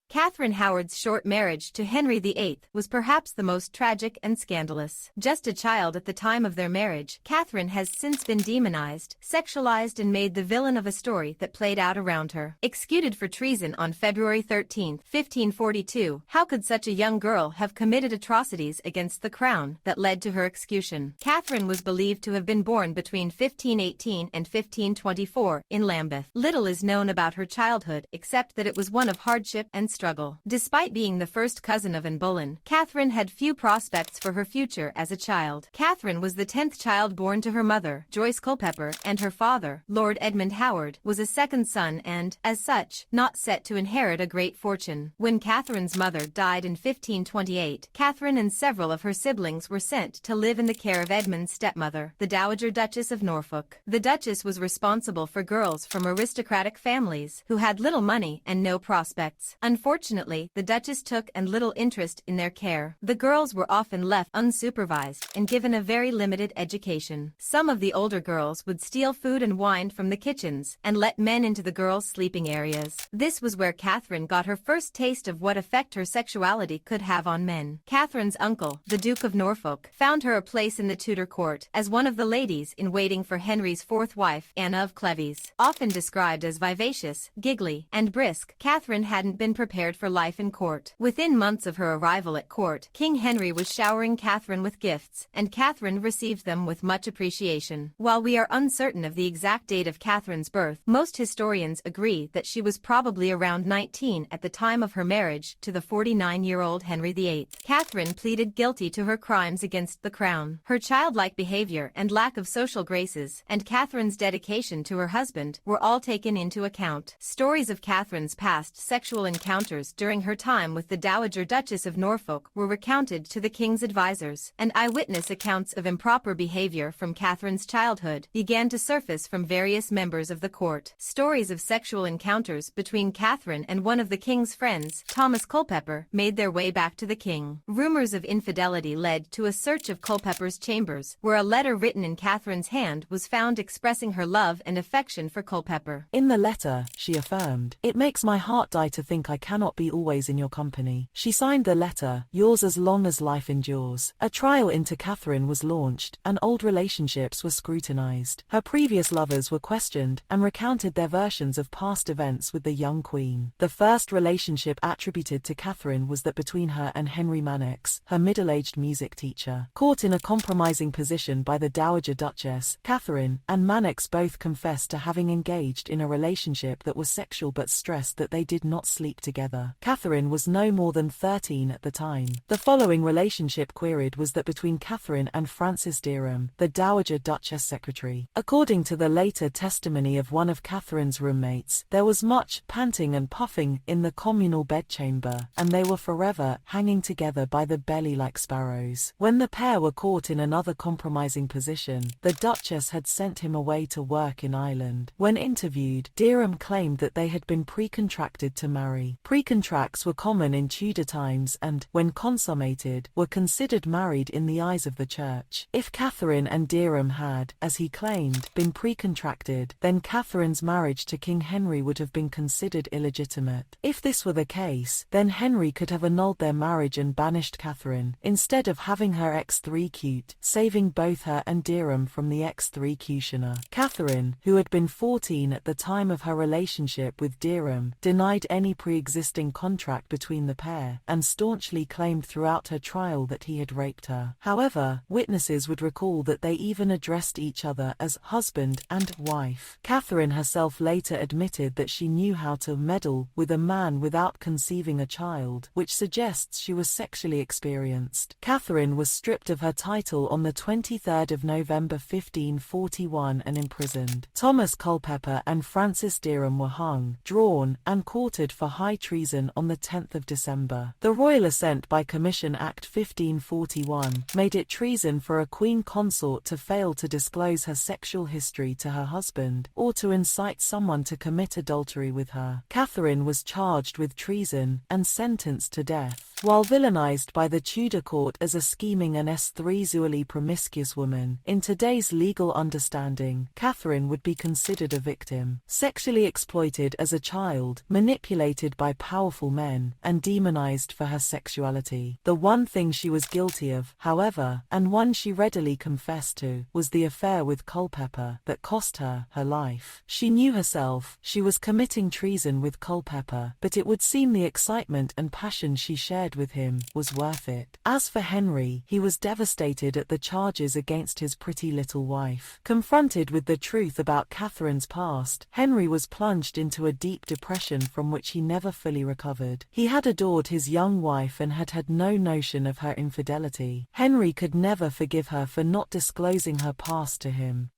Catherine Howard's short marriage to Henry VIII was perhaps the most tragic and scandalous. Just a child at the time of their marriage, Catherine has since been demonized, sexualized and made the villain of a story that played out around her. Executed for treason on February 13, 1542, how could such a young girl have committed atrocities against the crown that led to her execution? Catherine was believed to have been born between 1518 and 1524 in Lambeth. Little is known about her childhood except that it was one of hardship and struggle. Despite being the first cousin of Anne Boleyn, Catherine had few prospects for her future as a child. Catherine was the 10th child born to her mother, Joyce Culpepper, and her father, Lord Edmund Howard, was a second son and, as such, not set to inherit a great fortune. When Catherine's mother died in 1528, Catherine and several of her siblings were sent to live in the care of Edmund's stepmother, the Dowager Duchess of Norfolk. The Duchess was responsible for girls from aristocratic families who had little money and no prospects. Unfortunately, the Duchess took little interest in their care. The girls were often left unsupervised and given a very limited education. Some of the older girls would steal food and wine from the kitchens and let men into the girls' sleeping areas. This was where Catherine got her first taste of what effect her sexuality could have on men. Catherine's uncle, the Duke of Norfolk, found her a place in the Tudor court as one of the ladies in waiting for Henry's fourth wife, Anne of Cleves. Often described as vivacious, giggly, and brisk, Catherine hadn't been prepared for life in court. Within months of her arrival at court, King Henry was showering Catherine with gifts, and Catherine received them with much appreciation. While we are uncertain of the exact date of Catherine's birth, most historians agree that she was probably around 19 at the time of her marriage to the 49-year-old Henry VIII. Catherine pleaded guilty to her crimes against the crown. Her childlike behavior and lack of social graces, and Catherine's dedication to her husband, were all taken into account. Stories of Catherine's past sexual encounters during her time with the Dowager Duchess of Norfolk were recounted to the king's advisors, and eyewitness accounts of improper behavior from Catherine's childhood began to surface from various members of the court. Stories of sexual encounters between Catherine and one of the king's friends, Thomas Culpepper, made their way back to the king. Rumors of infidelity led to a search of Culpepper's chambers, where a letter written in Catherine's hand was found expressing her love and affection for Culpepper. In the letter, she affirmed, "It makes my heart die to think I cannot be always in your company." She signed the letter, "Yours as long as life endures." A trial into Catherine was launched, and old relationships were scrutinized. Her previous lovers were questioned and recounted their versions of past events with the young queen. The first relationship attributed to Catherine was that between her and Henry Mannix, her middle-aged music teacher. Caught in a compromising position by the Dowager Duchess, Catherine and Mannix both confessed to having engaged in a relationship that was sexual but stressed that they did not sleep together. Catherine was no more than 13 at the time. The following relationship queried was that between Catherine and Francis Derham, the Dowager Duchess secretary. According to the later testimony of one of Catherine's roommates, there was much panting and puffing in the communal bedchamber, and they were forever hanging together by the belly like sparrows. When the pair were caught in another compromising position, the Duchess had sent him away to work in Ireland. When interviewed, Derham claimed that they had been pre-contracted to marry. Pre-contracts were common in Tudor times and, when consummated, were considered married in the eyes of the church. If Catherine and Derham had, as he claimed, been pre-contracted, then Catherine's marriage to King Henry would have been considered illegitimate. If this were the case, then Henry could have annulled their marriage and banished Catherine, instead of having her execute, saving both her and Derham from the executioner. Catherine, who had been 14 at the time of her relationship with Derham, denied any pre-existing contract between the pair, and staunchly claimed throughout her trial that he had raped her. However, witnesses would recall that they even addressed each other as husband and wife. Catherine herself later admitted that she knew how to meddle with a man without conceiving a child, which suggests she was sexually experienced. Catherine was stripped of her title on the 23rd of November 1541 and imprisoned. Thomas Culpepper and Francis Derham were hung, drawn, and quartered for high treason on the 10th of December. The Royal Assent by Commission Act 1541 made it treason for a queen consort to fail to disclose her sexual history to her husband, or to incite someone to commit adultery with her. Catherine was charged with treason and sentenced to death. While villainized by the Tudor court as a scheming and sexually promiscuous woman, in today's legal understanding, Catherine would be considered a victim. Sexually exploited as a child, manipulated by powerful men, and demonized for her sexuality. The one thing she was guilty of, however, and one she readily confessed to, was the affair with Culpepper that cost her her life. She knew herself, she was committing treason with Culpepper, but it would seem the excitement and passion she shared with him was worth it. As for Henry, he was devastated at the charges against his pretty little wife. Confronted with the truth about Catherine's past, Henry was plunged into a deep depression from which he never fully recovered. He had adored his young wife and had had no notion of her infidelity. Henry could never forgive her for not disclosing her past to him.